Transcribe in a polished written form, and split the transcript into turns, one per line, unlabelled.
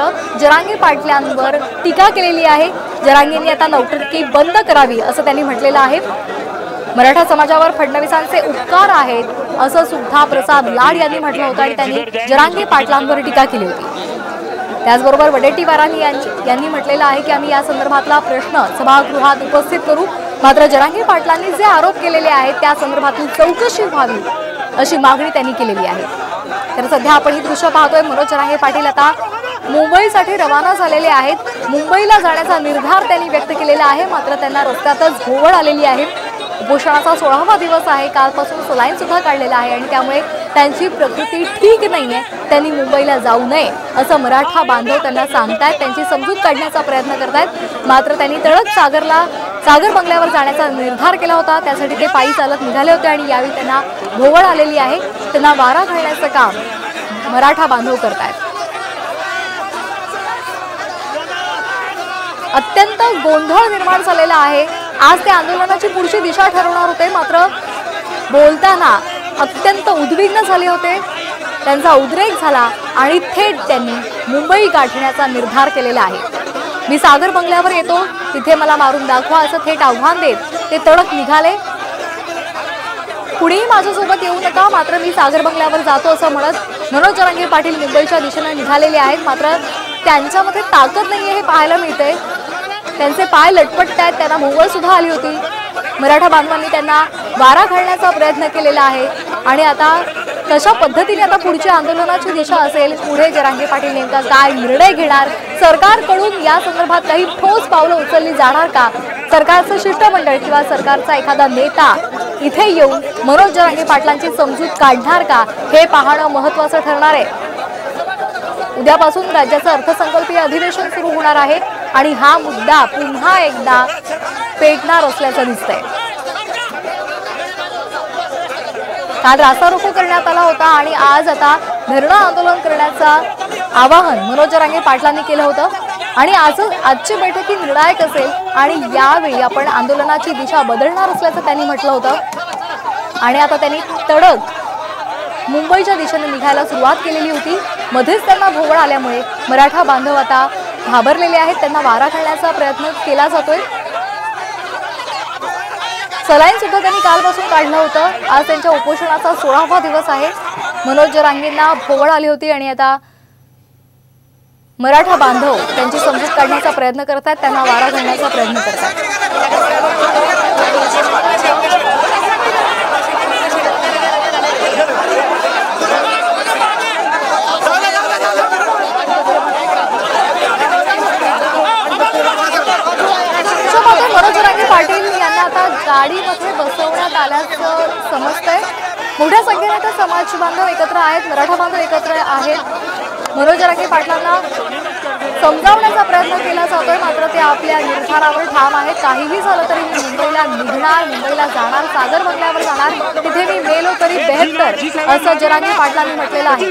मात्र जरांगे पाटलांवर टीका केलेली आहे। जरांगेंनी आता नौटंकी बंद करावी असं त्यांनी म्हटलेलं आहे। मराठा समाजावर फडणवीसांचे उपकार आहेत असं सुद्धा प्रसाद लाड यांनी म्हटलं होतं आणि त्यांनी जरांगे पाटलांवर टीका केली होती। त्याचबरोबर वडेट्टीवारांनी यांनी म्हटलेलं आहे की आम्ही या संदर्भातला प्रश्न सभागृहात उपस्थित करू, मात्र जरांगे पाटलांनी जे आरोप केलेले आहेत त्या संदर्भातली चौकशी व्हावी अशी मागणी त्यांनी केलेली आहे। तर सध्या आपण ही दृश्य पाहतोय, मनोज जरांगे पाटील आता मुंबईसाठी रवाना झालेले आहेत। मुंबईला जाण्याचा निर्धार त्यांनी व्यक्त केलेला आहे, मात्र त्यांना रस्त्यातच भोवळ आलेली आहे। उपोषणाचा 16वा दिवस आहे, कालपासून सलाईन सुद्धा काढलेला आहे आणि त्यामुळे त्यांची प्रकृती ठीक नाहीये। त्यांनी मुंबईला जाऊ नये असं मराठा बांधव त्यांना सांगतायत, त्यांची समजूत काढण्याचा प्रयत्न करतायत। मात्र त्यांनी तडक सागर बंगल्यावर जाण्याचा निर्धार केला होता, त्यासाठी ते पायी चालत निघाले होते आणि यावेळी त्यांना भोवळ आलेली आहे। त्यांना वारा घालण्याचं काम मराठा बांधव करतायत। अत्यंत गोंधळ निर्माण झालेला आहे। आज ते आंदोलनाची पुढची दिशा ठरवणार होते, मात्र बोलताना अत्यंत उद्विग्न झाले होते। त्यांचा उद्रेक झाला आणि थेट त्यांनी मुंबई गाठण्याचा निर्धार केलेला आहे। मी सागर बंगल्यावर येतो, तिथे मला मारून दाखवा असं थेट आव्हान देत ते तडक निघाले। कुणीही माझ्यासोबत येऊ नका, मात्र मी सागर बंगल्यावर जातो असं म्हणत मनोज जरांगे पाटील मुंबईच्या दिशेने निघालेले आहेत। मात्र त्यांच्यामध्ये ताकद नाहीये हे पाहायला मिळते। त्यांचे पाय लटपटतायत, त्यांना भोवळ सुद्धा आली होती। मराठा बांधवांनी त्यांना वारा घालण्याचा प्रयत्न केलेला आहे आणि आता कशा पद्धतीने आता पुढची आंदोलनाची दिशा असेल, पुढे जरांगे पाटील नेमका काय निर्णय घेणार, सरकारकडून या संदर्भात काही ठोस पावलं उचलली जाणार का, सरकारचं शिष्टमंडळ किंवा सरकारचा एखादा नेता इथे येऊन मनोज जरांगे पाटलांची समजूत काढणार का, हे पाहणं महत्त्वाचं ठरणार आहे। उद्यापासून राज्याचं अर्थसंकल्पीय अधिवेशन सुरू होणार आहे आणि हा मुद्दा पुन्हा एकदा पेटणार असल्याचं दिसतंय। काल रास्ता रोको करण्यात आला होता आणि आज आता धरणं आंदोलन करण्याचं आवाहन मनोज जरांगे पाटलांनी केलं होतं आणि आजची बैठक ही निर्णायक असेल आणि यावेळी आपण आंदोलनाची दिशा बदलणार असल्याचं त्यांनी म्हटलं होतं आणि आता त्यांनी तडक मुंबईच्या दिशेने निघायला सुरुवात केलेली होती। मध्येच त्यांना भोवळ आल्यामुळे मराठा बांधव आता घाबरलेले आहेत, त्यांना वारा घालण्याचा प्रयत्न केला जातोय। सलाईन सुद्धा त्यांनी कालपासून काढलं होतं। आज त्यांच्या उपोषणाचा 16वा दिवस आहे। मनोज जरांगेंना भोवळ आली होती आणि आता मराठा बांधव त्यांची समजूत काढण्याचा प्रयत्न करतात, त्यांना वारा घालण्याचा प्रयत्न करतात। मनोज जरांगे पाटील यांना आता गाडीमध्ये बसवण्यात आल्याचं समजतंय। मोठ्या संख्येने आता समाज बांधव एकत्र आहेत, मराठा बांधव एकत्र आहेत। मनोज जरांगे पाटलांना समजावण्याचा प्रयत्न केला जातोय, मात्र ते आपल्या निर्धारावर ठाम आहेत। काहीही झालं तरी मी मुंबईला निघणार, मुंबईला जाणार, सागर बंगल्यावर जाणार, तिथे मी मेलो तरी बेहत्तर असं जरांगे पाटलांनी म्हटलेलं आहे।